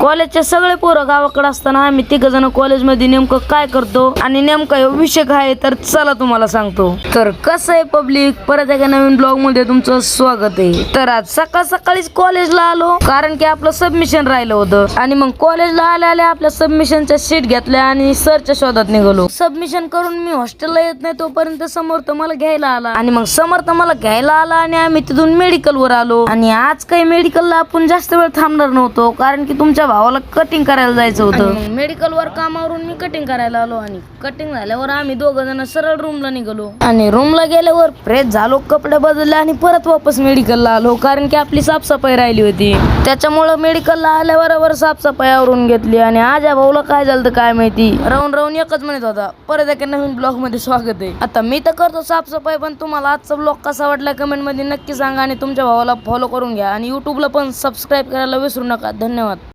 कॉलेजचे सगळे पोरं गावाकडे असताना आम्ही तिघ जण कॉलेजमध्ये नेमकं काय करतो आणि नेमका विषय काय आहे तर चला तुम्हाला सांगतो. तर कसं आहे पब्लिक, परत एका नवीन ब्लॉग मध्ये तुमचं स्वागत आहे. तर आज सकाळ सकाळीच कॉलेजला आलो कारण की आपलं सबमिशन राहिलं होतं आणि मग कॉलेजला आल्या आपल्या सबमिशनच्या शीट घेतल्या आणि सरच्या शोधात निघालो. सबमिशन करून मी हॉस्टेलला येत नाही तोपर्यंत समर्थ मला घ्यायला आला आणि मग समर्थ मला घ्यायला आला आणि आम्ही तिथून मेडिकल वर आलो. आणि आज काही मेडिकलला आपण जास्त वेळ थांबणार नव्हतो कारण की तुमच्या भावाला कटिंग करायला जायचं होतं. मेडिकल वर कामावरून मी कटिंग करायला आलो आणि कटिंग झाल्यावर आम्ही दोघं जण सरळ रूमला निघालो आणि रूमला गेल्यावर फ्रेश झालो, कपडे बदलले आणि परत वापस मेडिकलला आलो कारण की आपली साफसफाई राहिली होती. त्याच्यामुळे मेडिकलला आल्याबरोबर साफसफाई आवरून घेतली आणि आज या भाऊला काय झालं काय माहिती, राहून राहून एकच म्हणत होता. परत एका नवीन ब्लॉग मध्ये स्वागत आहे. आता मी तर करतो साफसफाई, पण तुम्हाला आजचा ब्लॉग कसा वाटला कमेंट मध्ये नक्की सांगा आणि तुमच्या भावाला फॉलो करून घ्या आणि युट्यूबला पण सबस्क्राईब करायला विसरू नका. धन्यवाद.